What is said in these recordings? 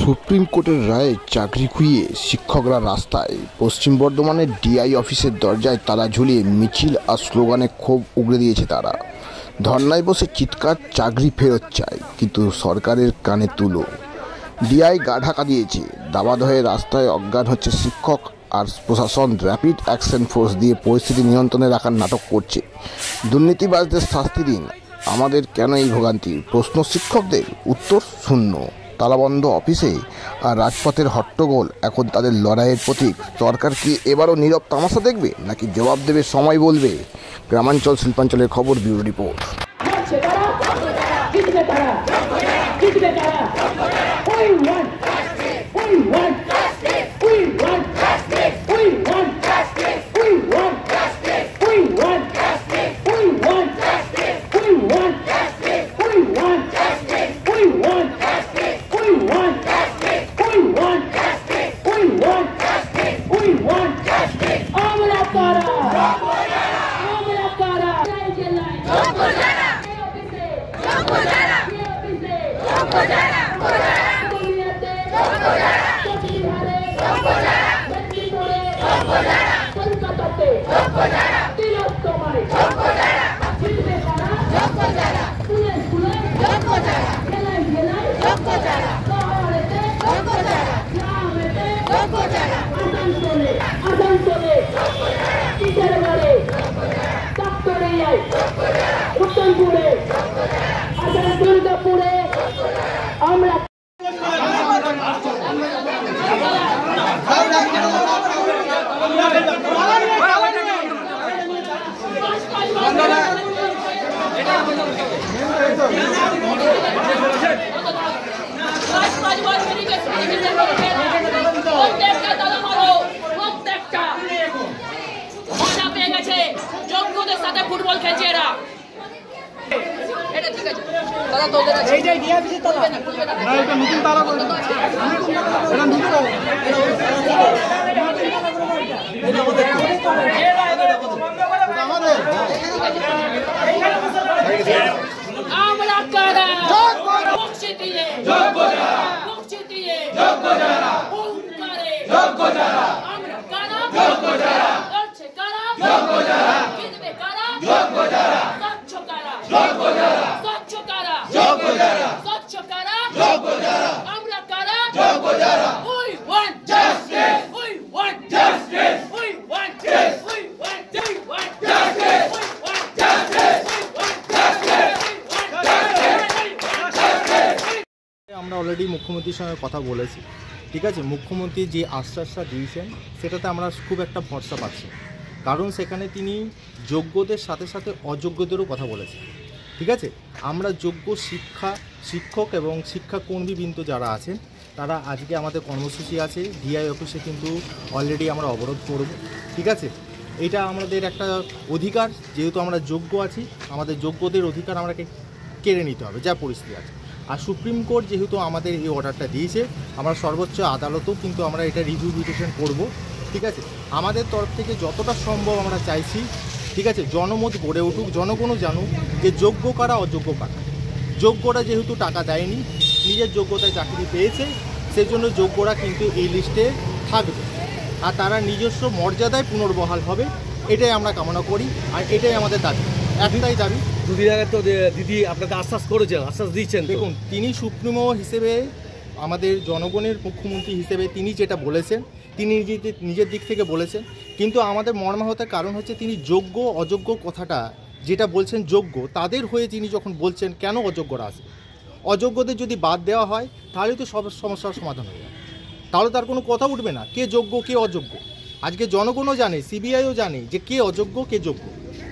Supreme কোর্টের রায়ে চাকরি খুইয়ে শিক্ষকরা রাস্তায়। পশ্চিম বর্ধমানের ডিআই অফিসের দরজায় তালা ঝুলিয়ে মিছিল আর স্লোগানে ক্ষোভ উগড়ে দিয়েছে তারা। ধর্নায় বসে চিৎকার, চাকরি ফেরত চায়, কিন্তু সরকারের কানে তুলো। ডিআই গা ঢাকা দিয়েছে, দাবাদ হয়ে রাস্তায় অজ্ঞান হচ্ছে শিক্ষক, আর প্রশাসন র্যাপিড অ্যাকশন ফোর্স দিয়ে পরিস্থিতি নিয়ন্ত্রণে রাখার নাটক করছে। দুর্নীতিবাজদের শাস্তি দিন, আমাদের কেন এই ভোগান্তি? প্রশ্ন শিক্ষকদের, উত্তর শূন্য। তালাবন্ধ অফিসে আর রাজপথের হট্টগোল এখন তাদের লড়াইয়ের প্রতীক। সরকার কি এবারও নীরব তামাশা দেখবে, নাকি জবাব দেবে সময় বলবে? গ্রামাঞ্চল শিল্পাঞ্চলের খবর, ব্যুরো রিপোর্ট। ফুটবল খেলছে এরা। এটা ঠিক আছে, তারা তো ওদের আছে। এইটাই দিয়ে দিছি তালা। না এটা নতুন তালা করে। এটা নতুন তালা। এটা আমাদের। এটা আমাদের। আমরা কারা? মুক্তি দিয়ে। যোগ্য যারা। মুক্তি দিয়ে। যোগ্য যারা। অহংকারে। যোগ্য যারা। আমরা কারা? যোগ্য যারা। করছে কারা? যোগ্য যারা। কিনবে কারা? যোগ্য যারা। স্বচ্ছ কারা? যোগ্য যারা। স্বচ্ছ কারা? যোগ্য যারা। স্বচ্ছ কারা? যোগ্য যারা। আমরা কারা? যোগ্য যারা। We want justice. We want justice. We want justice. We want justice. We want justice. We want justice. We want justice. আমরা অলরেডি মুখ্যমন্ত্রীর সঙ্গে কথা বলেছি, ঠিক আছে। মুখ্যমন্ত্রী যে আশ্বাসটা দিয়েছেন সেটাতে আমরা খুব একটা ভরসা পাচ্ছি, কারণ সেখানে তিনি যোগ্যদের সাথে সাথে অযোগ্যদেরও কথা বলেছেন, ঠিক আছে। আমরা যোগ্য শিক্ষক এবং শিক্ষাকর্মীবৃন্দ যারা আছেন তারা আজকে আমাদের কর্মসূচি আছে ডিআই অফিসে, কিন্তু অলরেডি আমরা অবরোধ করব, ঠিক আছে। এটা আমাদের একটা অধিকার, যেহেতু আমরা যোগ্য আছি, আমাদের যোগ্যদের অধিকার আমাকে কেড়ে নিতে হবে, যা পরিস্থিতি আছে। আর সুপ্রিম কোর্ট যেহেতু আমাদের এই অর্ডারটা দিয়েছে, আমরা সর্বোচ্চ আদালতেও কিন্তু আমরা এটা রিভিউ পিটিশন করব, ঠিক আছে। আমাদের তরফ থেকে যতটা সম্ভব আমরা চাইছি, ঠিক আছে, জনমত গড়ে উঠুক, জনগণও জানুক যে যোগ্য কারা অযোগ্য কারা। যোগ্যরা যেহেতু টাকা দেয়নি, নিজের যোগ্যতায় চাকরি পেয়েছে, সেজন্য যোগ্যরা কিন্তু এই লিস্টে থাকবে, আর তারা নিজস্ব মর্যাদায় পুনর্বহাল হবে, এটাই আমরা কামনা করি, আর এটাই আমাদের দাবি, একটাই দাবি। দুদিন আগে তো দিদি আপনাকে আশ্বাস করেছেন, আশ্বাস দিচ্ছেন। দেখুন, তিনি সুপ্রিমো হিসেবে, আমাদের জনগণের মুখ্যমন্ত্রী হিসেবে তিনি যেটা বলেছেন, তিনি নিজের দিক থেকে বলেছেন, কিন্তু আমাদের মর্মাহতের কারণ হচ্ছে তিনি যোগ্য অযোগ্য কথাটা যেটা বলছেন, যোগ্য তাদের হয়ে তিনি যখন বলছেন কেন অযোগ্যরা আসে। অযোগ্যদের যদি বাদ দেওয়া হয় তাহলে তো সব সমস্যার সমাধান হয়ে যাবে, তাহলে তার কোনো কথা উঠবে না কে যোগ্য কে অযোগ্য। আজকে জনগণও জানে, সিবিআইও জানে যে কে অযোগ্য কে যোগ্য।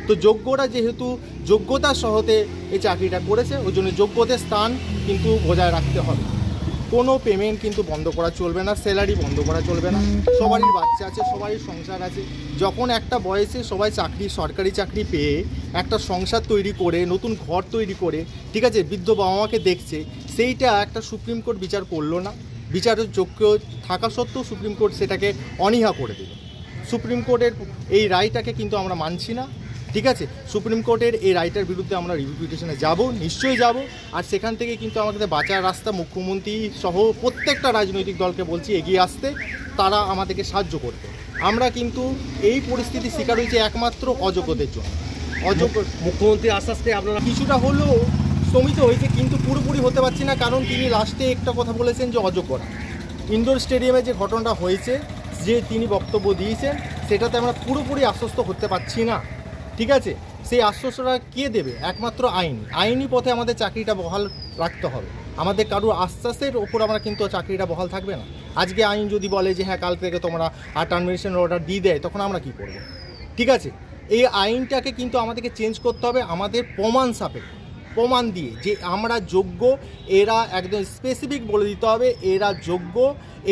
তো যোগ্যরা যেহেতু যোগ্যতার সহতে এই চাকরিটা করেছে, ওই জন্য যোগ্যদের স্থান কিন্তু বজায় রাখতে হবে। কোনো পেমেন্ট কিন্তু বন্ধ করা চলবে না, স্যালারি বন্ধ করা চলবে না। সবারই বাচ্চা আছে, সবারই সংসার আছে। যখন একটা বয়সে সবাই সরকারি চাকরি পেয়ে একটা সংসার তৈরি করে, নতুন ঘর তৈরি করে, ঠিক আছে, বৃদ্ধ বাবা মাকে দেখছে, সেইটা একটা সুপ্রিম কোর্ট বিচার করলো না। বিচারের যোগ্য থাকা সত্ত্বেও সুপ্রিম কোর্ট সেটাকে অনীহা করে দিল। সুপ্রিম কোর্টের এই রায়টাকে কিন্তু আমরা মানছি না। ঠিক আছে, সুপ্রিম কোর্টের এই রায়টার বিরুদ্ধে আমরা রিভিউ পিটিশনে যাব, নিশ্চয়ই যাব। আর সেখান থেকে কিন্তু আমাদের বাঁচার রাস্তা মুখ্যমন্ত্রী সহ প্রত্যেকটা রাজনৈতিক দলকে বলছি এগিয়ে আসতে, তারা আমাদেরকে সাহায্য করতে। আমরা কিন্তু এই পরিস্থিতির শিকার হয়েছি একমাত্র অযোগ্যদের জন্য। অযোগ্য মুখ্যমন্ত্রী আশ্বাস পেয়ে আপনারা কিছুটা হলেও স্তমিত হয়েছে, কিন্তু পুরোপুরি হতে পারছি না, কারণ তিনি লাস্টে একটা কথা বলেছেন যে অযোগ্যরা। ইনডোর স্টেডিয়ামে যে ঘটনাটা হয়েছে, যে তিনি বক্তব্য দিয়েছেন, সেটাতে আমরা পুরোপুরি আশ্বস্ত হতে পারছি না। ঠিক আছে, সেই আশ্বস্তটা কে দেবে? একমাত্র আইনি পথে আমাদের চাকরিটা বহাল রাখতে হবে। আমাদের কারোর আশ্বাসের ওপর আমরা কিন্তু চাকরিটা বহাল থাকবে না। আজকে আইন যদি বলে যে হ্যাঁ কাল থেকে তোমরা টার্মিনেশন অর্ডার দিয়ে দেয়, তখন আমরা কি করব? ঠিক আছে, এই আইনটাকে কিন্তু আমাদেরকে চেঞ্জ করতে হবে, আমাদের প্রমাণ সাপেক্ষে, প্রমাণ দিয়ে যে আমরা যোগ্য, এরা একদম স্পেসিফিক বলে দিতে হবে এরা যোগ্য,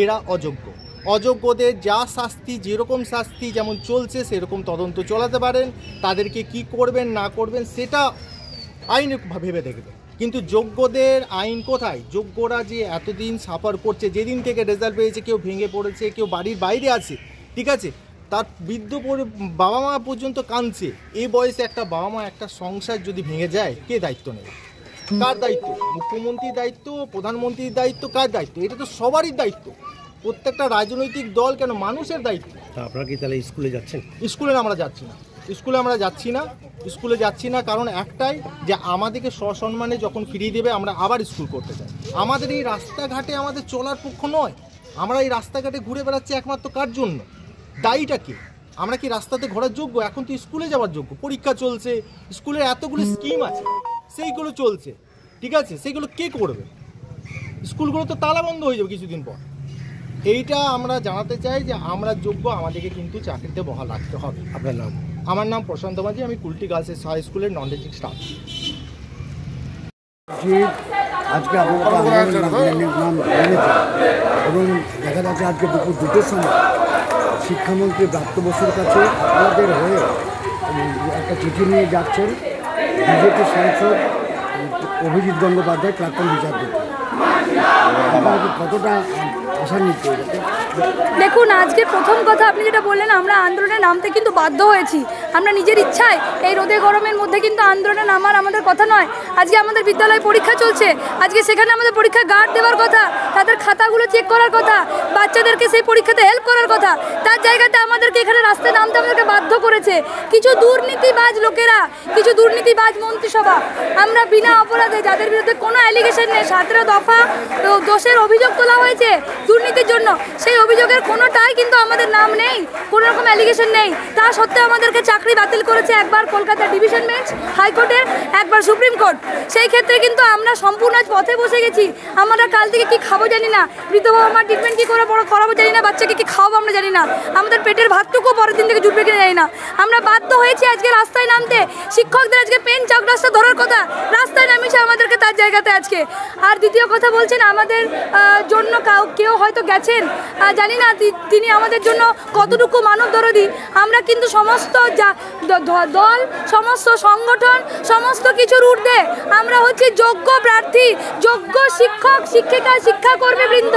এরা অযোগ্য। অযোগ্যদের যা শাস্তি, যেরকম শাস্তি যেমন চলছে সেরকম তদন্ত চালাতে পারেন, তাদেরকে কি করবেন না করবেন সেটা আইন ভেবে দেখবে। কিন্তু যোগ্যদের আইন কোথায়? যোগ্যরা যে এতদিন সাফার করছে, যেদিন থেকে রেজাল্ট পেয়েছে, কেউ ভেঙে পড়েছে, কেউ বাড়ির বাইরে আছে, ঠিক আছে, তার বৃদ্ধ বাবা মা পর্যন্ত কাঁদছে। এই বয়সে একটা বাবা মা, একটা সংসার যদি ভেঙে যায়, কে দায়িত্ব নেবে? কার দায়িত্ব? মুখ্যমন্ত্রীর দায়িত্ব, প্রধানমন্ত্রীর দায়িত্ব, কার দায়িত্ব? এটা তো সবারই দায়িত্ব, প্রত্যেকটা রাজনৈতিক দল কেন, মানুষের দায়িত্ব। আপনারা কি তাহলে স্কুলে যাচ্ছেন? স্কুলে আমরা যাচ্ছি না, স্কুলে যাচ্ছি না, কারণ একটাই যে আমাদেরকে সসম্মানে যখন ফিরিয়ে দেবে আমরা আবার স্কুল করতে চাই। আমাদের এই রাস্তাঘাটে আমাদের চলার পক্ষ নয়, আমরা এই রাস্তাঘাটে ঘুরে বেড়াচ্ছি একমাত্র কার জন্য? দায়ীটা কি? আমরা কি রাস্তাতে ঘোরার যোগ্য? এখন তো স্কুলে যাওয়ার যোগ্য। পরীক্ষা চলছে, স্কুলের এতগুলো স্কিম আছে, সেইগুলো চলছে, ঠিক আছে, সেইগুলো কে করবে? স্কুলগুলো তো তালা বন্ধ হয়ে যাবে কিছুদিন পর। এইটা আমরা জানাতে চাই যে আমরা যোগ্য, আমাদেরকে কিন্তু চাকরিতে বহাল রাখতে হবে। আপনার নাম? আমার নাম প্রশান্ত মাঝি, আমি কুলটি গার্লস হাই স্কুলের নন টিচিং স্টাফ। আজকে আপনারা নাম জেনেছেন এবং দেখা যাচ্ছে আজকে দুপুর 2টোর সময় শিক্ষামন্ত্রী ব্রাত্য বসুর কাছে আমাদের হয়ে একটা চিঠি নিয়ে যাচ্ছেন বিজেপি সাংসদ অভিজিৎ গঙ্গোপাধ্যায়, প্রাক্তন বিচারপতি। আপনাদের কতটা আশান্বিত? দেখুন, আজকে প্রথম কথা আপনি যেটা বললেন, আমরা আন্দোলনে নামতে কিন্তু বাধ্য হয়েছি। আমরা নিজের ইচ্ছায় এই রোদে গরমের মধ্যে কিন্তু আন্দোলনে নামার আমাদের কথা নয়। আজকে আমাদের বিদ্যালয়ে পরীক্ষা চলছে, আজকে সেখানে আমাদের পরীক্ষা গার্ড দেওয়ার কথা, তাদের খাতাগুলো চেক করার কথা, বাচ্চাদেরকে সেই পরীক্ষাতে হেল্প করার কথা। তার জায়গাতে আমাদেরকে এখানে রাস্তায় নামতে আমাদেরকে বাধ্য করেছে কিছু দুর্নীতিবাজ লোকেরা, কিছু দুর্নীতিবাজ মন্ত্রিসভা। আমরা বিনা অপরাধে, যাদের বিরুদ্ধে কোনো অ্যালিগেশন নেই, 17 দফা দোষের অভিযোগ তোলা হয়েছে দুর্নীতির জন্য, সেই অভিযোগের কোনোটাই কিন্তু আমাদের নাম নেই, কোনো রকম অ্যালিগেশন নেই। তা সত্ত্বেও আমাদেরকে চাকরি বাতিল করেছে, একবার কলকাতা ডিভিশন বেঞ্চ হাইকোর্টের, একবার সুপ্রিম কোর্ট। সেই ক্ষেত্রে কিন্তু আমরা সম্পূর্ণ পথে বসে গেছি। আমরা কাল থেকে কি খাবো জানি না, বৃদ্ধ বাবা মার ট্রিটমেন্ট কী করে করাবো জানি না, বাচ্চাকে কি খাওয়াবো আমরা জানি না, আমাদের পেটের ভাতটুকু পরের দিন থেকে জুটবে কিনা জানি না। আমরা বাধ্য হয়েছি আজকে রাস্তায় নামতে। শিক্ষকদের আজকে পেন চাক রাস্তা ধরার কথা, রাস্তায় নামিয়েছে আমাদেরকে তার জায়গাতে আজকে। আর দ্বিতীয় কথা বলছেন আমাদের জন্য কেউ হয়তো গেছেন, জানি না তিনি আমাদের জন্য কতটুকু মানব দরদি। আমরা কিন্তু সমস্ত দল, সমস্ত সংগঠন, সমস্ত কিছুর ঊর্ধ্বে আমরা হচ্ছে যোগ্য প্রার্থী, যোগ্য শিক্ষক শিক্ষিকা, শিক্ষাকর্মীবৃন্দ,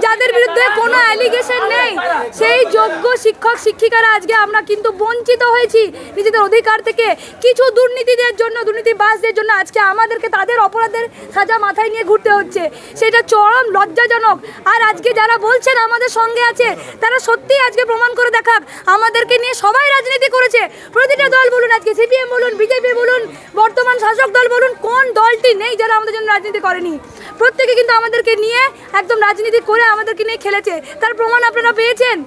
যাদের বিরুদ্ধে কোনো অ্যালিগেশন নেই, সেই যোগ্য শিক্ষক শিক্ষিকারা আজকে আমরা কিন্তু বঞ্চিত হয়েছি নিজেদের অধিকার থেকে। কিছু দুর্নীতিদের জন্য, দুর্নীতিবাজদের জন্য আজকে আমাদেরকে তাদের অপরাধের সাজা মাথায় নিয়ে ঘুরতে হচ্ছে, সেটা চরম লজ্জাজনক। আর আজকে যারা বলছেন আমাদের সঙ্গে আছে, তারা সত্যিই আজকে প্রমাণ করে দেখাক। আমাদেরকে নিয়ে সবাই রাজনীতি করেছে, প্রতিটা দল বলুন, আজকে সিপিএম বলুন, বিজেপি বলুন, বর্তমান শাসক দল বলুন, কোন দলটি নেই যারা আমাদের জন্য রাজনীতি করেনি? প্রত্যেকে কিন্তু আমাদেরকে নিয়ে একদম রাজনীতি করে আমাদেরকে নিয়ে খেলেছে। তার প্রমাণ আপনারা পেয়েছেন,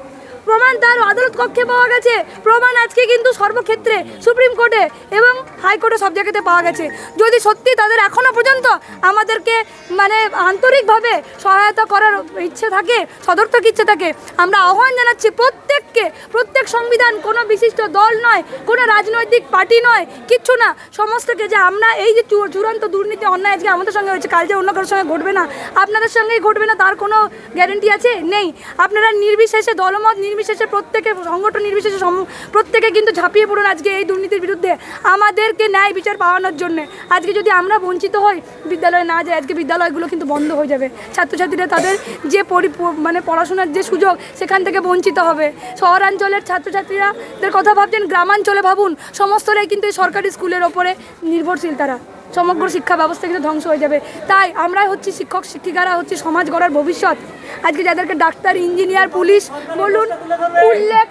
প্রমাণ তার আদালত কক্ষে পাওয়া গেছে, প্রমাণ আজকে কিন্তু সর্বক্ষেত্রে সুপ্রিম কোর্টে এবং হাইকোর্টে সব জায়গাতে পাওয়া গেছে। যদি সত্যি তাদের এখনও পর্যন্ত আমাদেরকে মানে আন্তরিকভাবে সহায়তা করার ইচ্ছে থাকে, সদর্থক ইচ্ছে থাকে, আমরা আহ্বান জানাচ্ছি প্রত্যেককে, প্রত্যেক সংবিধান, কোনো বিশিষ্ট দল নয়, কোনো রাজনৈতিক পার্টি নয়, কিচ্ছু না, সমস্তকে, যে আমরা এই যে চূড়ান্ত দুর্নীতি অন্যায় আজকে আমাদের সঙ্গে হয়েছে, কাল যে অন্য কারোর সঙ্গে ঘটবে না, আপনাদের সঙ্গেই ঘটবে না, তার কোনো গ্যারেন্টি আছে? নেই। আপনারা নির্বিশেষে, দলমত নির্বিশেষে, প্রত্যেকে, সংগঠন নির্বিশেষে প্রত্যেকে কিন্তু ঝাঁপিয়ে পড়ুন আজকে এই দুর্নীতির বিরুদ্ধে, আমাদেরকে ন্যায় বিচার পাওয়ানোর জন্য। আজকে যদি আমরা বঞ্চিত হই, বিদ্যালয়ে না যাই, আজকে বিদ্যালয়গুলো কিন্তু বন্ধ হয়ে যাবে, ছাত্রছাত্রীরা তাদের যে মানে পড়াশোনার যে সুযোগ, সেখান থেকে বঞ্চিত হবে। শহরাঞ্চলের ছাত্রছাত্রীরাদের কথা ভাবছেন, গ্রামাঞ্চলে ভাবুন, সমস্তরাই কিন্তু এই সরকারি স্কুলের ওপরে নির্ভরশীল। তারা সমগ্র শিক্ষা ব্যবস্থা কিন্তু ধ্বংস হয়ে যাবে। তাই আমরাই হচ্ছি শিক্ষক শিক্ষিকারা, হচ্ছে সমাজ গড়ার ভবিষ্যৎ। আজকে যাদেরকে ডাক্তার, ইঞ্জিনিয়ার, পুলিশ বলুন, উল্লেখ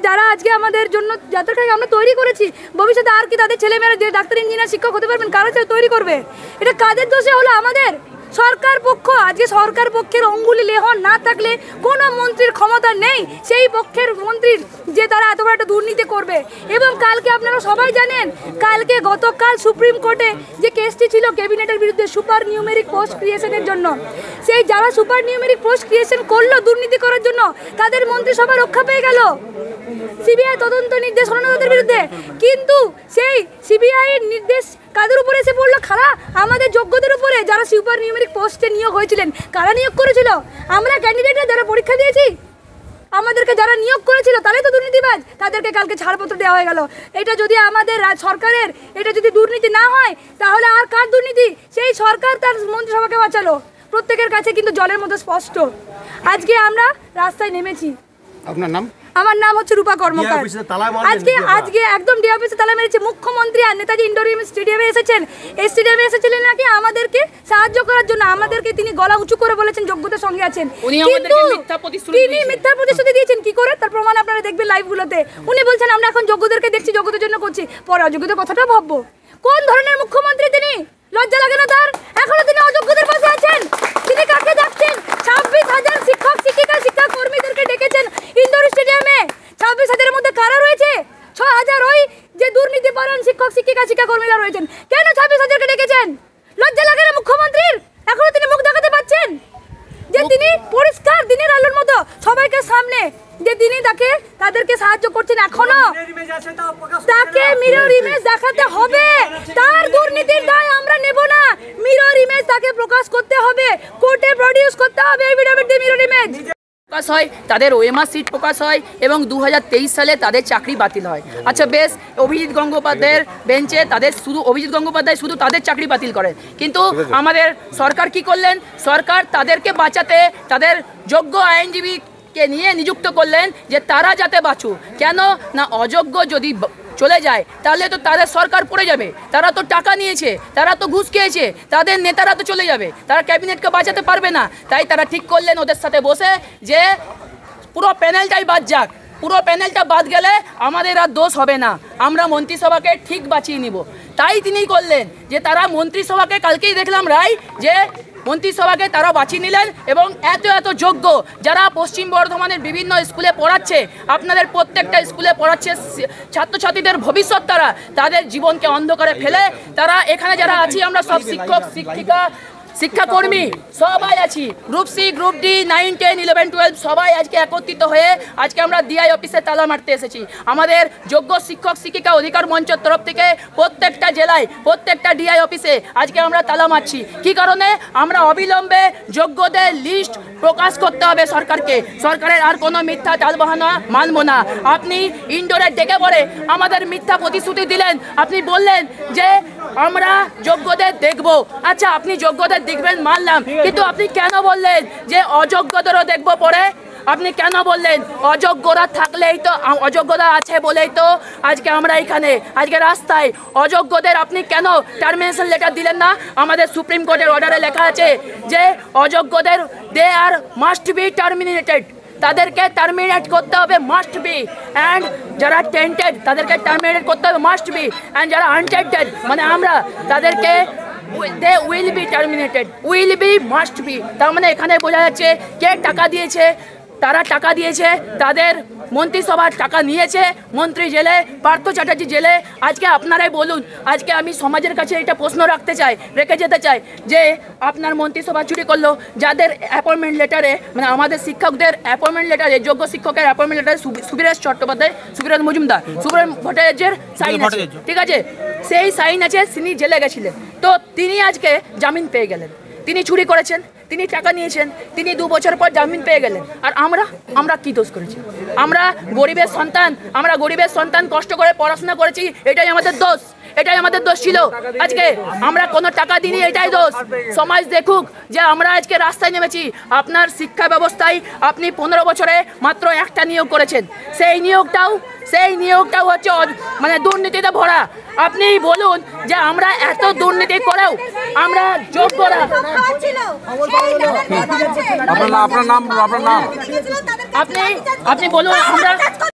যারা আজকে আমাদের জন্য যাদেরকে আমরা তৈরি করেছি, ভবিষ্যতে আর কি তাদের ছেলেমেয়েরা যে ডাক্তার, ইঞ্জিনিয়ার, শিক্ষক হতে পারবেন? কারা তৈরি করবে? এটা কাদের দোষে হলো? আমাদের সরকার পক্ষ। আজকে সরকার পক্ষের অঙ্গুলি লেহন না থাকলে কোনো মন্ত্রীর ক্ষমতা নেই সেই পক্ষের মন্ত্রীর যে তারা এত বড় একটা দুর্নীতি করবে। এবং কালকে আপনারা সবাই জানেন, গতকাল সুপ্রিম কোর্টে যে কেসটি ছিল ক্যাবিনেটের বিরুদ্ধে সুপার নিউমেরিক পোস্ট ক্রিয়েশনের জন্য, সেই যারা সুপার নিউমেরিক পোস্ট ক্রিয়েশন করলো দুর্নীতি করার জন্য, তাদের মন্ত্রিসভা রক্ষা পেয়ে গেল সিবিআই তদন্ত নির্দেশ হলো না তাদের বিরুদ্ধে। কিন্তু সেই সিবিআইয়ের নির্দেশ কাদের উপরে এসে পড়লো? খারা আমাদের যোগ্যদের উপরে, যারা সুপার নিউমেরিক পোস্টে নিয়োগ হয়েছিলেন। কারা নিয়োগ করেছিল? আমরা ক্যান্ডিডেটরা যারা পরীক্ষা দিয়েছি, আমাদেরকে যারা নিয়োগ করেছিল তারাই তো দুর্নীতিবাজ। তাদেরকে কালকে ছাড়পত্র দেওয়া হয়ে গেল। এটা যদি আমাদের সরকারের এটা যদি দুর্নীতি না হয়, তাহলে আর কার দুর্নীতি? সেই সরকার তার মন্ত্রিসভাকে বাঁচালো। প্রত্যেকের কাছে কিন্তু জলের মতো স্পষ্ট। আজকে আমরা রাস্তায় নেমেছি। আপনার নাম? আমার নাম হচ্ছে রূপা কর্মকার। আজকে একদম ডি অফিসে তালা মেরেছে। মুখ্যমন্ত্রী আর নেতাজি ইন্ডোর স্টেডিয়ামে এসেছেন। এই স্টেডিয়ামে এসেছিলেন নাকি আমাদেরকে সাহায্য করার জন্য। আমাদেরকে তিনি গলা উঁচু করে বলেছেন যোগ্যতার সঙ্গে আছেন, কিন্তু তিনি মিথ্যা প্রতিশ্রুতি দিয়েছেন। কি করে? তার প্রমাণ আপনারা দেখবেন লাইভগুলোতে। উনি বলছেন আমরা এখন যোগ্যদেরকে দেখছি, যোগ্যতার জন্য করছি, পরে অযোগ্যতার কথাটা ভাববো। কোন ধরনের মুখ্যমন্ত্রী তিনি? লজ্জা লাগে না তার? এখনো তিনি অযোগ্যদের পাশে আছেন। তিনি কাকে ডাকছেন? 26,000 শিক্ষক শিক্ষিকা শিক্ষা কর্মীদেরকে ডেকেছেন ইন্ডোর স্টেডিয়ামে। 26,000-এর মধ্যে কারা রয়েছে? 6,000 ওই যে দুর্নীতি পরায়ণ শিক্ষক শিক্ষিকা শিক্ষা কর্মীরা রয়েছেন। কেন 26,000-কে ডেকেছেন? লজ্জা লাগে না মুখ্যমন্ত্রীর? এখনো তিনি মুখ দেখাতে পাচ্ছেন যে তিনি পরিষ্কার দিনের আলোর মতো সবাইকে সামনে যে তিনি তাদেরকে সাহায্য করছেন। এখনো তাকে মিরর ইমেজ দেখাতে হবে। তার দুর্নীতির দায় আমরা নেব না। মিরর ইমেজ তাকে প্রকাশ করতে হবে, কোর্টে প্রডিউস করতে হবে এফিডেভিট দিয়ে মিরর ইমেজ প্রকাশ হয়, তাদের ওএমআর সিট প্রকাশ হয় এবং 2023 সালে তাদের চাকরি বাতিল হয়। আচ্ছা বেশ, অভিজিৎ গঙ্গোপাধ্যায়ের বেঞ্চে অভিজিৎ গঙ্গোপাধ্যায় শুধু তাদের চাকরি বাতিল করেন, কিন্তু আমাদের সরকার কি করলেন? সরকার তাদেরকে বাঁচাতে তাদের যোগ্য আইনজীবীকে নিয়ে নিযুক্ত করলেন যে তারা যাতে বাঁচুক। কেন না, অযোগ্য যদি চলে যায় তাহলে তো তাদের সরকার পড়ে যাবে। তারা তো টাকা নিয়েছে, তারা তো ঘুষ খেয়েছে, তাদের নেতারা তো চলে যাবে, তারা ক্যাবিনেটকে বাঁচাতে পারবে না। তাই তারা ঠিক করলেন ওদের সাথে বসে যে পুরো প্যানেলটাই বাদ যাক। পুরো প্যানেলটা বাদ গেলে আমাদের আর দোষ হবে না, আমরা মন্ত্রিসভাকে ঠিক বাঁচিয়ে নিব। তাই তিনি করলেন যে তারা মন্ত্রিসভাকে, কালকেই দেখলাম রায় যে মন্ত্রিসভাকে তারা বাঁচিয়ে নিলেন এবং এত যোগ্য যারা পশ্চিম বর্ধমানের বিভিন্ন স্কুলে পড়াচ্ছে, আপনাদের প্রত্যেকটা স্কুলে পড়াচ্ছে ছাত্রছাত্রীদের ভবিষ্যৎ, তাদের জীবনকে অন্ধকারে ফেলে তারা এখানে যারা আছি আমরা সব শিক্ষক শিক্ষিকা শিক্ষাকর্মী সবাই আছি, গ্রুপ সি, গ্রুপ ডি, 9, 10, 11, 12 সবাই আজকে একত্রিত হয়ে আজকে আমরা ডিআই অফিসে তালা মারতে এসেছি। আমাদের যোগ্য শিক্ষক শিক্ষিকা অধিকার মঞ্চের তরফ থেকে প্রত্যেকটা জেলায় প্রত্যেকটা ডিআই অফিসে আজকে আমরা তালা মারছি। কি কারণে? আমরা অবিলম্বে যোগ্যদের লিস্ট প্রকাশ করতে হবে সরকারকে। সরকারের আর কোনো মিথ্যা টালবাহানা মানব না। আপনি ইন্ডোরে ডেকে পড়ে আমাদের মিথ্যা প্রতিশ্রুতি দিলেন, আপনি বললেন যে আমরা যোগ্যদের দেখব। আচ্ছা, আপনি যোগ্যদের দেখবেন মানলাম, কিন্তু আপনি কেন বললেন যে অযোগ্যদেরও দেখব পরে? আপনি কেন বললেন? অযোগ্যরা থাকলেই তো, অযোগ্যতা আছে বলেই তো আজকে আমরা এখানে, আজকে রাস্তায়। অযোগ্যদের আপনি কেন টার্মিনেশন লেটার দিলেন না? আমাদের সুপ্রিম কোর্টের অর্ডারে লেখা আছে যে অযোগ্যদের দে আর মাস্ট বি টার্মিনেটেড, তাদেরকে টার্মিনেট করতে হবে, মাস্ট বি। অ্যান্ড যারা টেন্টেড তাদেরকে টার্মিনেট করতে হবে, মাস্ট বি। অ্যান্ড যারা আনটেন্টেড মানে আমরা, তাদেরকে they will be terminated, will be, must be। তার মানে এখানে বোঝা যাচ্ছে কে টাকা দিয়েছে। তারা টাকা দিয়েছে, তাদের মন্ত্রিসভার টাকা নিয়েছে, মন্ত্রী জেলে, পার্থ চ্যাটার্জি জেলে। আজকে আপনারাই বলুন, আজকে আমি সমাজের কাছে এটা প্রশ্ন রেখে যেতে চাই যে আপনার মন্ত্রিসভা চুরি করলো, যাদের অ্যাপয়েন্টমেন্ট লেটারে মানে আমাদের শিক্ষকদের অ্যাপয়েন্টমেন্ট লেটারে, যোগ্য শিক্ষকের অ্যাপয়েন্টমেন্ট লেটারে সুবীরেশ চট্টোপাধ্যায়, সুবীরেশ মজুমদার, সুব্রত ভট্টাচার্যের সাইন আছে, ঠিক আছে, সেই সাইন আছে, তিনি জেলে গেছিলেন, তো তিনি আজকে জামিন পেয়ে গেলেন। তিনি চুরি করেছেন, তিনি টাকা নিয়েছেন, তিনি 2 বছর পর জামিন পেয়ে গেলেন। আর আমরা কি দোষ করেছি? আমরা গরিবের সন্তান কষ্ট করে পড়াশোনা করেছি, এটাই আমাদের দোষ। এটাই আমাদের দোষ ছিল। আজকে আমরা কোনো টাকা দিইনি, এটাই দোষ। সমাজ দেখুক যে আমরা আজকে রাস্তায় নেমেছি। আপনার শিক্ষা ব্যবস্থায় আপনি 15 বছরে মাত্র একটা নিয়োগ করেছেন, সেই নিয়োগটাও হচ্ছে মানে দুর্নীতিতে ভরা। আপনি বলুন যে আমরা এত দুর্নীতি করেও আমরা যোগ্য না। আপনার নাম আপনি বলুন আমরা